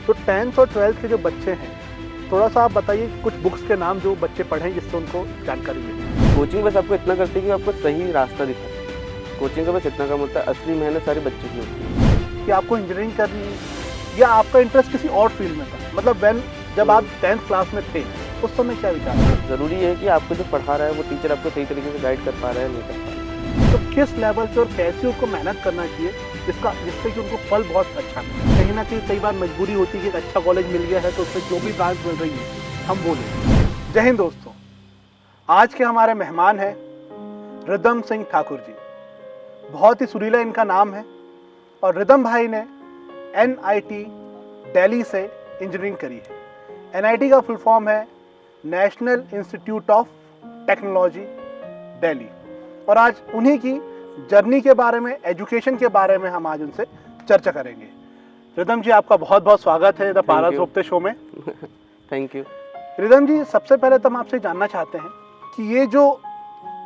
तो 10th और 12th के जो बच्चे हैं, थोड़ा सा आप बताइए कुछ बुक्स के नाम जो बच्चे पढ़ें जिससे उनको जानकारी मिले। कोचिंग बस आपको इतना करती है कि आपको सही रास्ता दिखाए। कोचिंग का बस इतना काम होता है, असली मेहनत सारे बच्चे की होती है। कि आपको इंजीनियरिंग करनी है या आपका इंटरेस्ट किसी और फील्ड में था, मतलब जब आप 10th क्लास में थे उस समय क्या विचार था? ज़रूरी है कि आपको जो पढ़ा रहा है वो टीचर आपको सही तरीके से गाइड कर पा रहा है, नहीं कर पा रहा है। तो किस लेवल पे और कैसे उनको मेहनत करना चाहिए जिससे कि उनको फल बहुत अच्छा मिले। कहीं ना कहीं कई बार मजबूरी होती है कि एक अच्छा कॉलेज मिल गया है तो उसमें जो भी ब्रांच मिल रही है हम वो लें। जय हिंद दोस्तों, आज के हमारे मेहमान हैं रिदम सिंह ठाकुर जी। बहुत ही सुरीला इनका नाम है और रिदम भाई ने NIT दिल्ली से इंजीनियरिंग करी है। NIT का फुल फॉर्म है national institute of technology Delhi. और आज उन्हीं की जर्नी के बारे में, एजुकेशन के बारे में हम आज उनसे चर्चा करेंगे। रिदम जी, आपका बहुत बहुत स्वागत है द पारस गुप्ते शो में। Thank you. रिदम जी, सबसे पहले तो हम आपसे जानना चाहते हैं कि ये जो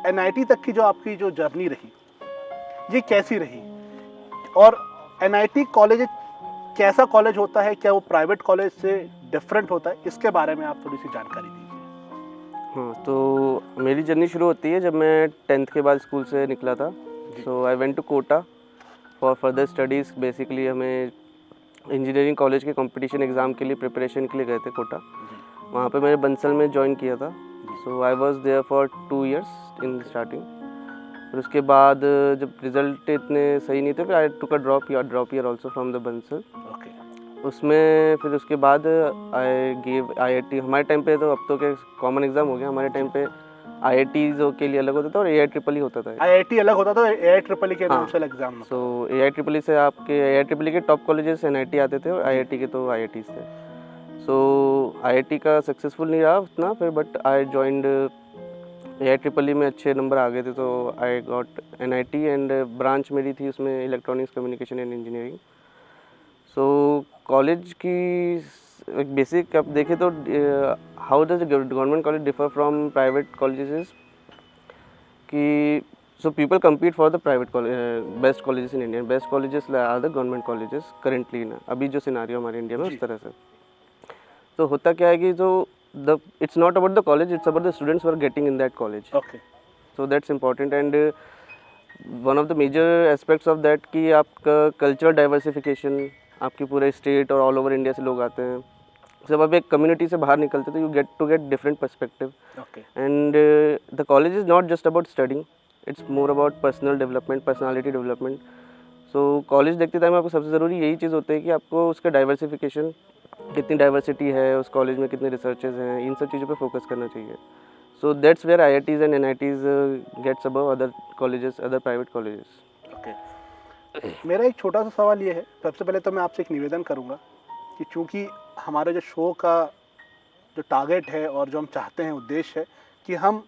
NIT तक की जो आपकी जो जर्नी रही ये कैसी रही, और NIT कॉलेज कैसा कॉलेज होता है, क्या वो प्राइवेट कॉलेज से डिफरेंट होता है, इसके बारे में आप थोड़ी सी जानकारी दीजिए। हाँ, तो मेरी जर्नी शुरू होती है जब मैं 10th के बाद स्कूल से निकला था। So I went to Kota for further studies. Basically हमें इंजीनियरिंग कॉलेज के कंपटीशन एग्ज़ाम के लिए प्रिपरेशन के लिए गए थे कोटा। वहाँ पे मैंने बंसल में ज्वाइन किया था। So I was there for 2 years in starting. फिर उसके बाद जब रिज़ल्ट इतने सही नहीं थे फिर I took a drop year also from the Bansal. उसमें फिर उसके बाद आई गिव IIT। हमारे टाइम पे तो अब तो क्या कॉमन एग्ज़ाम हो गया, हमारे टाइम पे IITs के लिए अलग होता था और AIEEE होता था। IIT अलग होता था, AIEEE के नाम से एग्जाम। सो AIEEE से आपके AIEEE के टॉप कॉलेजेस NIT आते थे और IIT के तो IITs थे। सो IIT का सक्सेसफुल नहीं रहा उतना फिर, बट आई जॉइंड AIEEE में अच्छे नंबर आ गए थे तो I got NIT and branch मेरी थी उसमें electronics communication and engineering. So college की एक बेसिक आप देखें तो how does government college differ from private colleges कि so people compete for the private best colleges in India. Best colleges are the government colleges currently ना, अभी जो scenario हमारे इंडिया में उस तरह से। तो होता क्या है कि जो it's not about the college, it's about the students who are getting in that college. Okay. So that's important and one of the major aspects of that कि आपका कल्चरल डाइवर्सिफिकेशन, आपके पूरे स्टेट और ऑल ओवर इंडिया से लोग आते हैं। जब आप एक कम्युनिटी से बाहर निकलते तो you get different perspective. And the college is not just about studying, it's more about personal development, personality development. So college देखते टाइम आपको सबसे ज़रूरी यही चीज़ होती है कि आपको उसका डाइवर्सिफिकेशन, कितनी डाइवर्सिटी है उस कॉलेज में, कितने रिसर्चेज हैं, इन सब चीज़ों पे फोकस करना चाहिए। So that's where IITs and NITs gets above other colleges, other private colleges. Okay. मेरा एक छोटा सा सवाल ये है, सबसे पहले तो मैं आपसे एक निवेदन करूँगा कि चूँकि हमारे जो शो का जो टारगेट है और जो हम चाहते हैं उद्देश्य है कि हम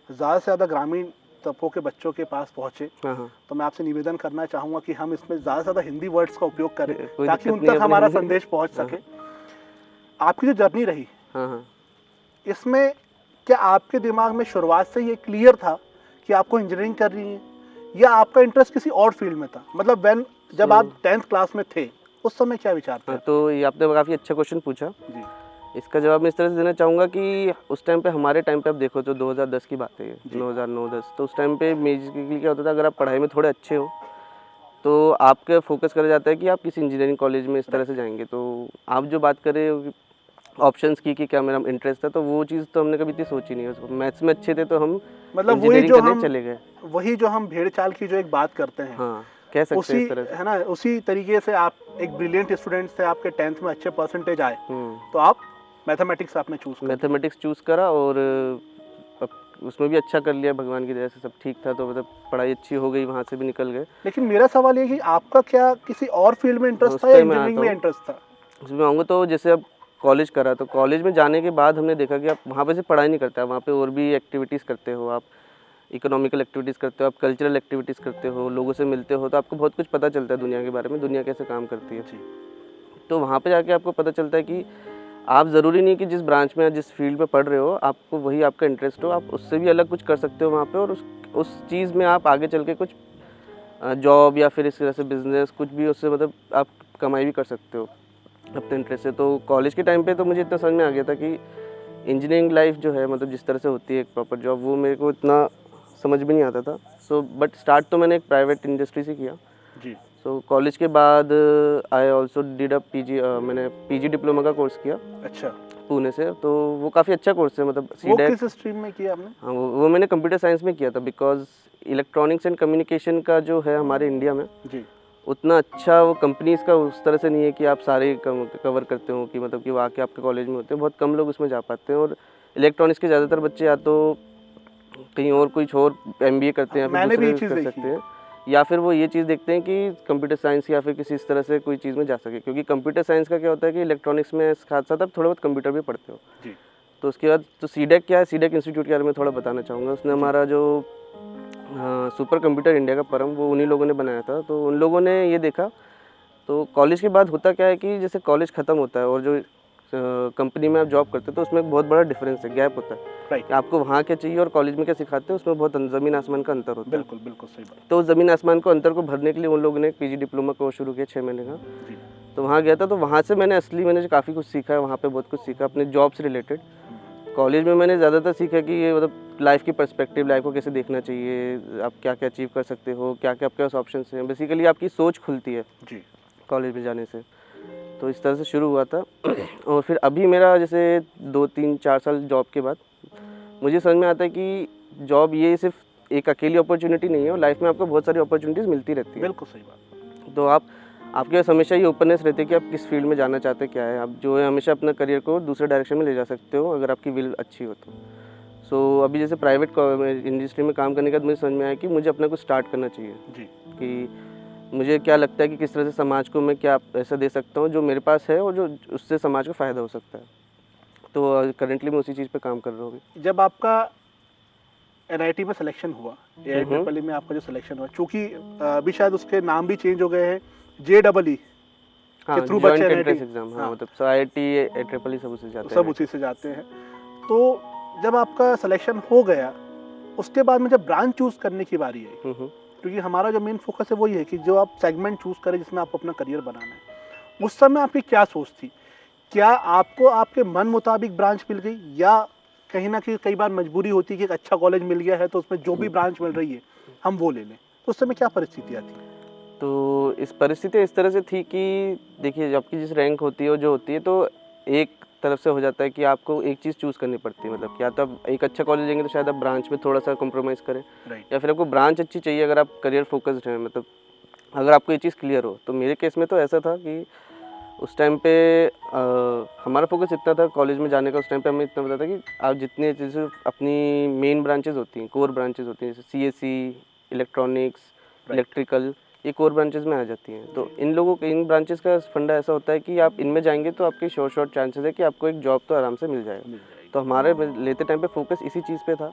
ज़्यादा से ज़्यादा ग्रामीण तबकों के बच्चों के पास पहुँचे, तो मैं आपसे निवेदन करना चाहूँगा कि हम इसमें ज़्यादा से ज़्यादा हिंदी वर्ड्स का उपयोग करें ताकि उन तक हमारा संदेश पहुँच सके। आपकी जो जर्नी रही इसमें क्या आपके दिमाग में शुरुआत से ये क्लियर था कि आपको इंजीनियरिंग करनी है या आपका इंटरेस्ट किसी और फील्ड में था, मतलब जब आप 10th क्लास में थे उस समय क्या विचार था? तो ये आपने काफ़ी अच्छा क्वेश्चन पूछा जी। इसका जवाब मैं इस तरह से देना चाहूँगा कि उस टाइम पे, हमारे टाइम पे आप देखो तो 2010 की बात है ये, 2009-10। तो उस टाइम पे बेसिकली क्या होता था, अगर आप पढ़ाई में थोड़े अच्छे हो तो आपका फोकस करा जाता है कि आप किसी इंजीनियरिंग कॉलेज में इस तरह से जाएंगे। तो आप जो बात कर रहे हो ऑप्शंस की कि क्या मेरा इंटरेस्ट था, तो वो चीज़ तो हमने कभी इतनी सोची नहीं। उसको मैथ्स में अच्छे थे तो हम मतलब वही जो हम भेड़ चाल की जो एक बात करते हैं, हाँ, कह सकते हैं इस तरह से, है ना, उसी तरीके से आप एक ब्रिलियंट स्टूडेंट्स थे, आपके 10th में अच्छे परसेंटेज आए तो आप मैथमेटिक्स आपने चूज़ करा और उसमें भी अच्छा कर लिया, भगवान की दया से सब ठीक था। तो मतलब पढ़ाई अच्छी हो गई, वहाँ से भी निकल गए। लेकिन मेरा सवाल ये कि आपका क्या किसी और फील्ड में इंटरेस्ट था या इंजीनियरिंग में इंटरेस्ट था? उसमें आऊँगा तो जैसे अब कॉलेज करा तो कॉलेज में जाने के बाद हमने देखा कि आप वहाँ पे सिर्फ पढ़ाई नहीं करते, वहाँ पे और भी एक्टिविटीज़ करते हो। आप इकोनॉमिकल एक्टिविटीज़ करते हो, आप कल्चरल एक्टिविटीज़ करते हो, लोगों से मिलते हो, तो आपको बहुत कुछ पता चलता है दुनिया के बारे में, दुनिया कैसे काम करती है। तो वहाँ पे जाके आपको पता चलता है कि आप ज़रूरी नहीं कि जिस ब्रांच में या जिस फील्ड में पढ़ रहे हो आपको वही आपका इंटरेस्ट हो, आप उससे भी अलग कुछ कर सकते हो वहाँ पे, और उस चीज़ में आप आगे चल के कुछ जॉब या फिर इस तरह से बिजनेस कुछ भी उससे मतलब आप कमाई भी कर सकते हो। अपने इंटरेस्ट से। तो कॉलेज के टाइम पे तो मुझे इतना समझ में आ गया था कि इंजीनियरिंग लाइफ जो है मतलब जिस तरह से होती है एक प्रॉपर जॉब, वो मेरे को इतना समझ में नहीं आता था। सो बट स्टार्ट तो मैंने एक प्राइवेट इंडस्ट्री से किया। जी। सो कॉलेज के बाद I also did a PG, मैंने पीजी डिप्लोमा का कोर्स किया अच्छा, पुणे से। तो वो काफ़ी अच्छा कोर्स है, मतलब वो सीडेक। किस स्ट्रीम में किया आपने? हाँ, वो मैंने कंप्यूटर साइंस में किया था, बिकॉज इलेक्ट्रॉनिक्स एंड कम्युनिकेशन का जो है हमारे इंडिया में जी। उतना अच्छा वो कंपनीज़ का उस तरह से नहीं है कि आप सारे कवर करते हो, कि मतलब कि वो आके आपके कॉलेज में होते हैं। बहुत कम लोग उसमें जा पाते हैं, और इलेक्ट्रॉनिक्स के ज़्यादातर बच्चे या तो कहीं और कुछ और एमबीए करते हैं या फिर मैंने भी ये दूसरे चीज़ कर देखी सकते है। हैं, या फिर वो ये चीज़ देखते हैं कि कंप्यूटर साइंस या फिर किसी इस तरह से कोई चीज़ में जा सके। क्योंकि कंप्यूटर साइंस का क्या होता है कि इलेक्ट्रॉनिक्स में साथ साथ आप थोड़ा बहुत कंप्यूटर भी पढ़ते हो। जी। तो उसके बाद तो सीडेक क्या है, सीडेक इंस्टीट्यूट के बारे में थोड़ा बताना चाहूँगा। उसने जी। हमारा जो सुपर कंप्यूटर इंडिया का परम, वो उन्हीं लोगों ने बनाया था। तो उन लोगों ने ये देखा। तो कॉलेज के बाद होता क्या है कि जैसे कॉलेज ख़त्म होता है और जो कंपनी में आप जॉब करते हो, तो उसमें एक बहुत बड़ा डिफरेंस है, गैप होता है राइट। कि आपको वहाँ क्या चाहिए और कॉलेज में क्या सिखाते हैं, उसमें बहुत ज़मीन आसमान का अंतर होता है। बिल्कुल, बिल्कुल सही बात। तो ज़मीन आसमान को अंतर को भरने के लिए उन लोगों ने एक पीजी डिप्लोमा कोर्स शुरू किया 6 महीने का। जी। तो वहाँ गया था, तो वहाँ से मैंने जो काफ़ी कुछ सीखा है, वहाँ पे बहुत कुछ सीखा अपने जॉब से रिलेटेड। कॉलेज में मैंने ज़्यादातर सीखा कि ये मतलब लाइफ की पर्सपेक्टिव, लाइफ को कैसे देखना चाहिए, आप क्या क्या अचीव कर सकते हो, क्या क्या आपके पास ऑप्शन हैं। बेसिकली आपकी सोच खुलती है जी। कॉलेज में जाने से। तो इस तरह से शुरू हुआ था। और फिर अभी मेरा जैसे 2-3-4 साल जॉब के बाद मुझे समझ में आता है कि जॉब ये सिर्फ एक अकेली अपॉर्चुनिटी नहीं है, और लाइफ में आपको बहुत सारी अपॉर्चुनिटीज़ मिलती रहती है। बिल्कुल सही बात। तो आपके पास हमेशा ये ओपननेस रहती है कि आप किस फील्ड में जाना चाहते हैं, क्या है। आप जो है हमेशा अपना करियर को दूसरे डायरेक्शन में ले जा सकते हो, अगर आपकी विल अच्छी हो तो। सो अभी जैसे प्राइवेट इंडस्ट्री में काम करने के बाद मुझे समझ में आया कि मुझे अपना कुछ स्टार्ट करना चाहिए। जी। कि मुझे क्या लगता है कि किस तरह से समाज को मैं क्या ऐसा दे सकता हूँ जो मेरे पास है, और जो उससे समाज को फ़ायदा हो सकता है। तो करंटली मैं उसी चीज़ पे काम कर रहा हूँ अभी। जब आपका एनआईटी में सिलेक्शन हुआ, एआई हम्म। ट्रिपल ई में आपका जो सिलेक्शन हुआ, चूंकि अभी शायद उसके नाम भी चेंज हो गए हैं, JEE के हाँ, थ्रू बच्चे जॉइंट एनआईटी, एंट्रेंस एग्ज़ाम। हाँ, हाँ, मतलब IIT ट्रिपल ई सब उससे जाते सब हैं। उसी से जाते हैं। तो जब आपका सिलेक्शन हो गया, उसके बाद में जब ब्रांच चूज करने की बारी आई, हम्म। क्योंकि हमारा जो मेन फोकस है वही है कि जो आप सेगमेंट चूज करें जिसमें आपको अपना करियर बनाना है, उस समय आपकी क्या सोच थी? क्या आपको आपके मन मुताबिक ब्रांच मिल गई, या कहीं ना कहीं कई बार मजबूरी होती है कि एक अच्छा कॉलेज मिल गया है तो उसमें जो भी ब्रांच मिल रही है हम वो ले लें, तो उस समय क्या परिस्थितियाँ थी? तो इस परिस्थिति इस तरह से थी कि देखिए, आपकी जिस रैंक होती है और जो होती है, तो एक तरफ से हो जाता है कि आपको एक चीज़ चूज़ करनी पड़ती है। मतलब या तो आप एक अच्छा कॉलेज लेंगे तो शायद आप ब्रांच में थोड़ा सा कॉम्प्रोमाइज़ करें, राइट। या फिर आपको ब्रांच अच्छी चाहिए अगर आप करियर फोकस्ड हैं। मतलब अगर आपको ये चीज़ क्लियर हो। तो मेरे केस में तो ऐसा था कि उस टाइम पे हमारा फोकस इतना था कॉलेज में जाने का, उस टाइम पे हमें इतना पता था कि आप जितने जैसे अपनी मेन ब्रांचेज़ होती हैं, कोर ब्रांचेज़ होती हैं, जैसे CSE, इलेक्ट्रॉनिक्स, इलेक्ट्रिकल, ये कोर ब्रांचेज़ में आ जाती हैं। तो इन लोगों के इन ब्रांचेज़ का फंडा ऐसा होता है कि आप इनमें जाएंगे तो आपके शॉर्ट चांसेस है कि आपको एक जॉब तो आराम से मिल जाएगा। तो हमारे लेते टाइम पे फोकस इसी चीज़ पे था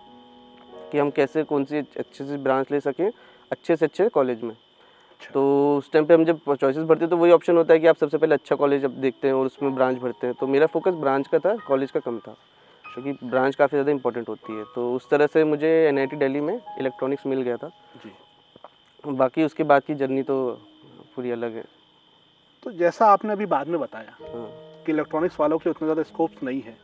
कि हम कैसे कौन सी अच्छे से ब्रांच ले सकें अच्छे से अच्छे कॉलेज में। तो उस टाइम पे हम जब चॉइसेस भरते हैं तो वही ऑप्शन होता है कि आप सबसे पहले अच्छा कॉलेज अब देखते हैं और उसमें ब्रांच भरते हैं। तो मेरा फोकस ब्रांच का था, कॉलेज का कम था, क्योंकि ब्रांच काफ़ी ज़्यादा इंपॉर्टेंट होती है। तो उस तरह से मुझे NIT दिल्ली में इलेक्ट्रॉनिक्स मिल गया था। जी। बाकी उसके बाद की जर्नी तो पूरी अलग है। तो जैसा आपने अभी बाद में बताया हाँ। कि इलेक्ट्रॉनिक्स वालों के उतने ज़्यादा स्कोप्स नहीं है,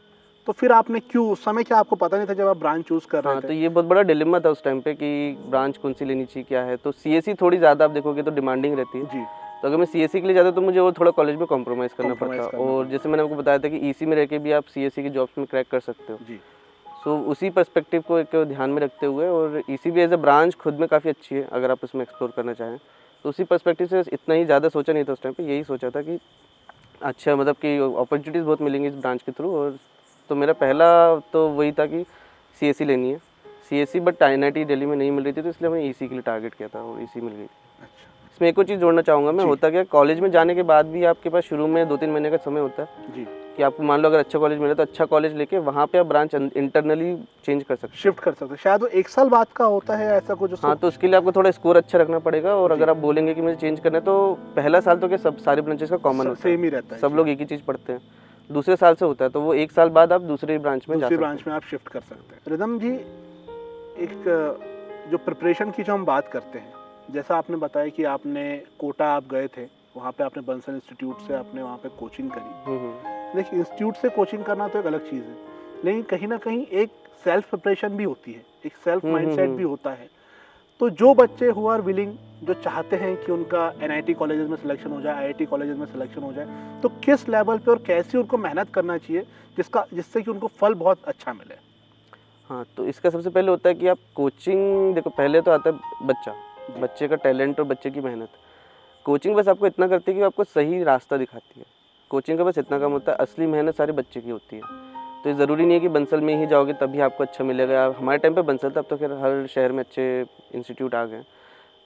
तो फिर आपने क्यों, उस समय क्या आपको पता नहीं था जब आप ब्रांच चूज कर रहे हाँ, थे? तो ये बहुत बड़ा डिलेमा था उस टाइम पे कि ब्रांच कौन सी लेनी चाहिए, क्या है। तो CSE थोड़ी ज़्यादा आप देखोगे तो डिमांडिंग रहती है। जी। तो अगर मैं CSE के लिए जाता तो मुझे वो थोड़ा कॉलेज में कॉम्प्रोमाइज़ करना पड़ता। कॉम्प्रोमाइज करना और पड़ता। जैसे मैंने आपको बताया था कि EC में रह के भी आप CSE की जॉब्स में क्रैक कर सकते हो। जी। सो उसी पर्सपेक्टिव को एक ध्यान में रखते हुए, और EC भी एज अ ब्रांच खुद में काफ़ी अच्छी है अगर आप उसमें एक्सप्लोर करना चाहें। तो उसी पर्सपेक्टिव से इतना ही ज़्यादा सोचा नहीं था उस टाइम पे, यही सोचा था कि अच्छा मतलब कि अपॉर्चुनिटीज़ बहुत मिलेंगी इस ब्रांच के थ्रू। और तो मेरा पहला तो वही था कि CSE लेनी है, CSE, बट NIT दिल्ली में नहीं मिल रही थी, तो इसलिए मैंने EC के लिए टारगेट किया था और EC मिल गई। अच्छा। इसमें एक और चीज़ जोड़ना चाहूँगा मैं, जी। होता क्या कॉलेज में जाने के बाद भी आपके पास शुरू में 2-3 महीने का समय होता है जी। कि आपको मान लो अगर अच्छा कॉलेज मिले तो अच्छा कॉलेज लेके वहाँ पे आप ब्रांच इंटरनली चेंज कर सकते हैं। शिफ्ट कर सकते हैं, शायद वो 1 साल बाद का होता है ऐसा कुछ उसको। हाँ, तो उसके लिए आपको थोड़ा स्कोर अच्छा रखना पड़ेगा। और जी। अगर आप बोलेंगे कि मुझे चेंज करना है, तो पहला साल तो क्या सब सारे ब्रांचेस का कॉमन होता है, सेम ही रहता है, सब जी। लोग एक ही चीज़ पढ़ते हैं। दूसरे साल से होता है, तो वो 1 साल बाद आप दूसरी ब्रांच में जा दूसरी सकते ब्रांच में आप शिफ्ट कर सकते हैं। रिदम जी, एक जो प्रिपरेशन की जो हम बात करते हैं, जैसा आपने बताया कि आपने कोटा आप गए थे वहाँ पे आपने बंसल इंस्टीट्यूट से आपने वहाँ पे कोचिंग करी। हम्म। देखिए, इंस्टीट्यूट से कोचिंग करना तो एक अलग चीज़ है, लेकिन कहीं ना कहीं एक सेल्फ प्रिपरेशन भी होती है, एक सेल्फ माइंडसेट भी होता है। तो जो बच्चे हु आर विलिंग, जो चाहते हैं कि उनका एनआईटी कॉलेजेस में सिलेक्शन हो जाए, आईआईटी कॉलेजेस में सिलेक्शन हो जाए, तो किस लेवल पे और कैसे उनको मेहनत करना चाहिए जिससे कि उनको फल बहुत अच्छा मिले? हाँ, तो इसका सबसे पहले होता है कि आप कोचिंग देखो, पहले तो आता है बच्चे का टैलेंट और बच्चे की मेहनत। कोचिंग बस आपको इतना करती है कि आपको सही रास्ता दिखाती है। कोचिंग का बस इतना काम होता है, असली मेहनत सारे बच्चे की होती है। तो ये ज़रूरी नहीं है कि बंसल में ही जाओगे तभी आपको अच्छा मिलेगा। हमारे टाइम पे बंसल था, अब तो खैर हर शहर में अच्छे इंस्टीट्यूट आ गए हैं।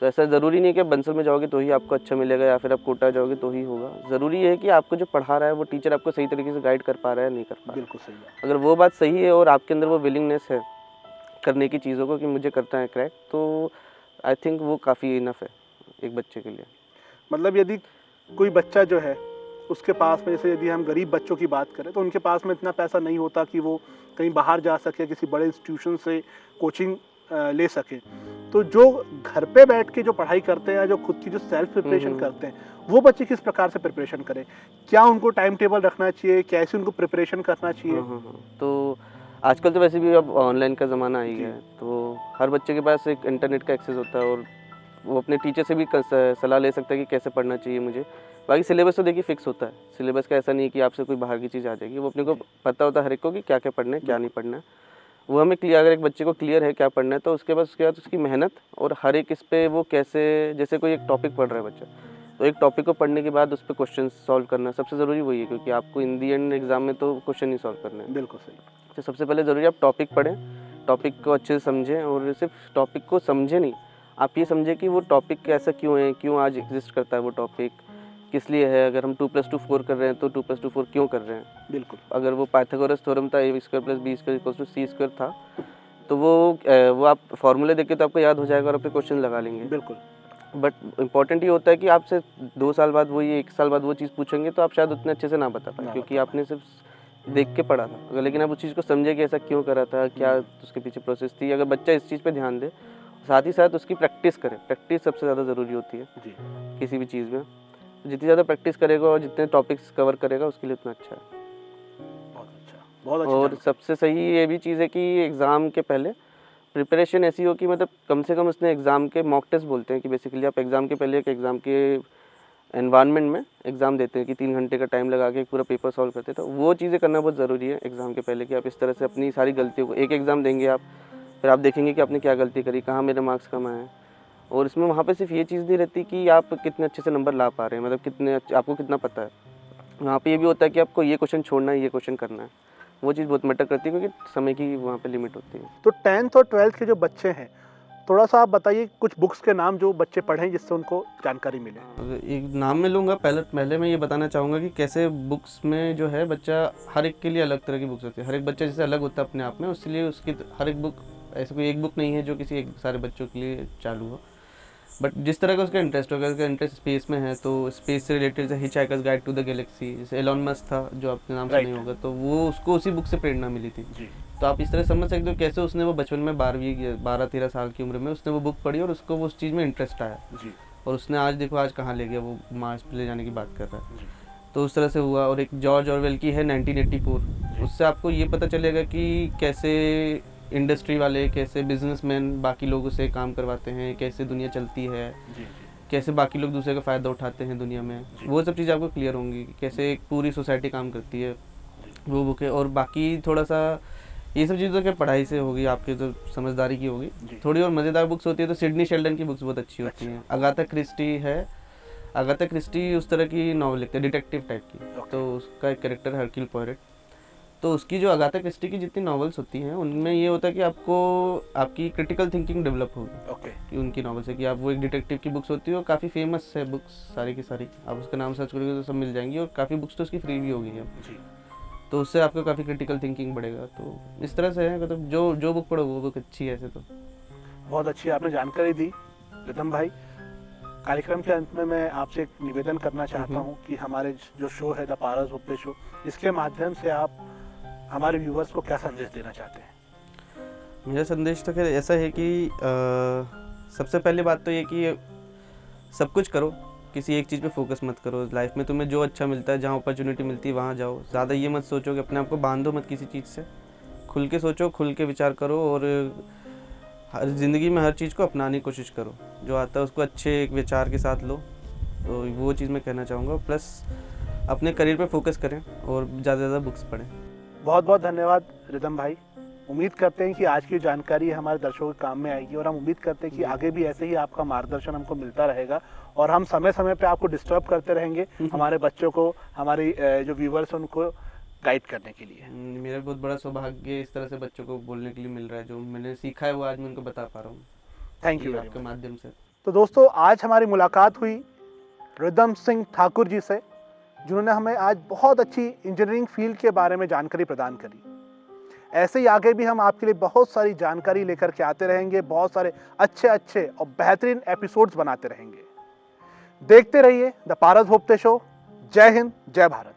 तो ऐसा ज़रूरी नहीं है कि आप बंसल में जाओगे तो ही आपको अच्छा मिलेगा या फिर आप कोटा जाओगे तो ही होगा। ज़रूरी है कि आपको जो पढ़ा रहा है वो टीचर आपको सही तरीके से गाइड कर पा रहा है, नहीं कर पा रहा है। बिल्कुल सही बात। अगर वो बात सही है और आपके अंदर वो विलिंगनेस है करने की चीज़ों को कि मुझे करता है क्रैक, तो आई थिंक वो काफ़ी इनफ है एक बच्चे के लिए। मतलब यदि कोई बच्चा जो है उसके पास में, जैसे यदि हम गरीब बच्चों की बात करें तो उनके पास में इतना पैसा नहीं होता कि वो कहीं बाहर जा सके, किसी बड़े इंस्टीट्यूशन से कोचिंग ले सके, तो जो घर पे बैठ के जो पढ़ाई करते हैं या जो खुद की जो सेल्फ प्रिपरेशन करते हैं, वो बच्चे किस प्रकार से प्रिपरेशन करें? क्या उनको टाइम टेबल रखना चाहिए? कैसे उनको प्रिपरेशन करना चाहिए? हाँ। तो आजकल तो वैसे भी अब ऑनलाइन का ज़माना आ ही गया है, तो हर बच्चे के पास एक इंटरनेट का एक्सेस होता है और वो अपने टीचर से भी सलाह ले सकता है कि कैसे पढ़ना चाहिए मुझे। बाकी सिलेबस तो देखिए फिक्स होता है। सिलेबस का ऐसा नहीं है कि आपसे कोई बाहर की चीज़ आ जाएगी। वो अपने को पता होता है हर एक को कि क्या क्या पढ़ना है, क्या नहीं पढ़ना है। वो हमें क्लियर, अगर एक बच्चे को क्लियर है क्या पढ़ना है, तो उसके बाद उसकी मेहनत और हर एक इस पे वो कैसे, जैसे कोई एक टॉपिक पढ़ रहा है बच्चा, तो एक टॉपिक को पढ़ने के बाद उस पर क्वेश्चन सॉल्व करना सबसे ज़रूरी वही है, क्योंकि आपको इन दी एंड एग्जाम में तो क्वेश्चन ही सॉल्व करना है। बिल्कुल सही। तो सबसे पहले ज़रूरी है आप टॉपिक पढ़ें, टॉपिक को अच्छे से समझें, और सिर्फ टॉपिक को समझें नहीं, आप ये समझें कि वो टॉपिक ऐसा क्यों है, क्यों आज एग्जिस्ट करता है वो टॉपिक, किस लिए है। अगर हम 2+2 4 कर रहे हैं तो 2+2 4 क्यों कर रहे हैं। बिल्कुल। अगर वो पाइथागोरस थ्योरम था a² + b² = c² था, तो वो आप फॉर्मूले देख के तो आपको याद हो जाएगा और आप क्वेश्चन लगा लेंगे। बिल्कुल। बट इम्पॉर्टेंट ये होता है कि आपसे 2 साल बाद वही 1 साल बाद वो चीज़ पूछेंगे तो आप शायद उतने अच्छे से ना बता पाए, क्योंकि आपने सिर्फ देख के पढ़ा था। अगर लेकिन आप उस चीज़ को समझे कि ऐसा क्यों करा था, क्या उसके पीछे प्रोसेस थी, अगर बच्चा इस चीज़ पे ध्यान दे, साथ ही साथ उसकी प्रैक्टिस करे। प्रैक्टिस सबसे ज़्यादा ज़रूरी होती है जी। किसी भी चीज़ में। जितनी ज़्यादा प्रैक्टिस करेगा और जितने टॉपिक्स कवर करेगा उसके लिए उतना अच्छा है। बहुत अच्छा, बहुत अच्छा। और सबसे सही ये भी चीज़ है कि एग्ज़ाम के पहले प्रिपरेशन ऐसी हो कि मतलब कम से कम उसने एग्ज़ाम के मॉक टेस्ट बोलते हैं कि बेसिकली आप एग्ज़ाम के पहले एक एग्ज़ाम के एनवायरनमेंट में एग्ज़ाम देते हैं कि 3 घंटे का टाइम लगा के पूरा पेपर सॉल्व करते हैं। तो वो चीज़ें करना बहुत ज़रूरी है एग्ज़ाम के पहले, कि आप इस तरह से अपनी सारी गलतियों को, एक एग्ज़ाम देंगे आप, फिर आप देखेंगे कि आपने क्या गलती करी, कहाँ मेरे मार्क्स कम आए। और इसमें वहाँ पे सिर्फ ये चीज़ नहीं रहती कि आप कितने अच्छे से नंबर ला पा रहे हैं, मतलब कितने आपको कितना पता है। वहाँ पे ये भी होता है कि आपको ये क्वेश्चन छोड़ना है, ये क्वेश्चन करना है। वो चीज़ बहुत मैटर करती है क्योंकि समय की वहाँ पे लिमिट होती है। तो 10th और 12th के जो बच्चे हैं, थोड़ा सा आप बताइए कुछ बुक्स के नाम जो बच्चे पढ़ें जिससे उनको जानकारी मिले। अगर एक नाम मैं लूँगा, पहले मैं ये बताना चाहूँगा कि कैसे बुक्स में जो है बच्चा, हर एक के लिए अलग तरह की बुक्स होती है। हर एक बच्चा जैसे अलग होता है अपने आप में, उसलिए उसकी हर एक बुक, ऐसे कोई एक बुक नहीं है जो किसी एक सारे बच्चों के लिए चालू हो। बट जिस तरह का उसका इंटरेस्ट होगा, उसका इंटरेस्ट स्पेस में है तो स्पेस से रिलेटेड जैसे hitchhiker's guide to the galaxy, जैसे एलन मस्क था जो आपने नाम सुना ही होगा, तो वो उसको उसी बुक से प्रेरणा मिली थी। जी। तो आप इस तरह समझ सकते हो कैसे उसने वो बचपन में 12-13 साल की उम्र में उसने वो बुक पढ़ी और उसको वो उस चीज़ में इंटरेस्ट आया। जी। और उसने आज देखो आज कहाँ ले गया, वो मार्स पे ले जाने की बात कर रहा है। जी। तो उस तरह से हुआ। और एक जॉर्ज ऑरवेल की है 1984, उससे आपको ये पता चलेगा कि कैसे इंडस्ट्री वाले, कैसे बिजनेसमैन बाकी लोगों से काम करवाते हैं, कैसे दुनिया चलती है, जी। कैसे बाकी लोग दूसरे का फ़ायदा उठाते हैं दुनिया में। वो सब चीज़ें आपको क्लियर होंगी, कैसे एक पूरी सोसाइटी काम करती है, वो बुक है। और बाकी थोड़ा सा ये सब चीज़ें क्या पढ़ाई से होगी, आपकी तो समझदारी की होगी। थोड़ी और मज़ेदार बुक्स होती है तो सिडनी शेल्डन की बुक्स बहुत अच्छी होती हैं। अगाथा क्रिस्टी है, अगाथा क्रिस्टी उस तरह की नॉवल लिखते हैं डिटेक्टिव टाइप की, तो उसका एक कैरेक्टर हरक्यूल पॉयरेट। तो उसकी जो अगाथा क्रिस्टी की जितनी नॉवेल्स होती हैं उनमें ये होता है कि आपको आपकी क्रिटिकल थिंकिंग डेवलप होगी कि उनकी नॉवेल से, कि आप वो एक डिटेक्टिव की बुक्स होती है और काफ़ी फेमस है बुक्स सारी की सारी। आप उसका नाम सर्च करोगे तो सब मिल जाएंगी और काफ़ी बुक्स तो उसकी फ्री भी होगी अब, तो उससे आपको काफ़ी क्रिटिकल थिंकिंग बढ़ेगा। तो इस तरह से है, मतलब जो बुक पढ़ो वो बुक अच्छी है। ऐसे तो बहुत अच्छी आपने जानकारी दी रितम भाई। कार्यक्रम के अंत में मैं आपसे एक निवेदन करना चाहता हूँ कि हमारे जो शो है द पारस बुक शो, इसके माध्यम से आप हमारे व्यूवर्स को क्या संदेश देना चाहते हैं? मेरा संदेश तो खैर ऐसा है कि सबसे पहली बात तो ये कि सब कुछ करो, किसी एक चीज़ पे फोकस मत करो लाइफ में। तुम्हें जो अच्छा मिलता है, जहाँ अपॉर्चुनिटी मिलती है वहाँ जाओ। ज़्यादा ये मत सोचो कि अपने आप को बांधो मत किसी चीज़ से। खुल के सोचो, खुल के विचार करो और हर ज़िंदगी में हर चीज़ को अपनाने की कोशिश करो। जो आता है उसको अच्छे एक विचार के साथ लो। तो वो चीज़ मैं कहना चाहूँगा। प्लस अपने करियर पे फोकस करें और ज़्यादा से ज़्यादा बुक्स पढ़ें। बहुत बहुत धन्यवाद रिदम भाई। उम्मीद करते हैं कि आज की जानकारी हमारे दर्शकों के काम में आएगी और हम उम्मीद करते हैं कि आगे भी ऐसे ही आपका मार्गदर्शन हमको मिलता रहेगा और हम समय समय पे आपको डिस्टर्ब करते रहेंगे हमारे बच्चों को, हमारे जो व्यूवर्स हैं उनको गाइड करने के लिए। मेरा बहुत बड़ा सौभाग्य इस तरह से बच्चों को बोलने के लिए मिल रहा है। जो मैंने सीखा है वो आज मैं उनको बता पा रहा हूँ। थैंक यू आपके माध्यम से। तो दोस्तों, आज हमारी मुलाकात हुई रिदम सिंह ठाकुर जी से, जिन्होंने हमें आज बहुत अच्छी इंजीनियरिंग फील्ड के बारे में जानकारी प्रदान करी। ऐसे ही आगे भी हम आपके लिए बहुत सारी जानकारी लेकर के आते रहेंगे, बहुत सारे अच्छे अच्छे और बेहतरीन एपिसोड्स बनाते रहेंगे। देखते रहिए द पारस भोपते शो। जय हिंद, जय भारत।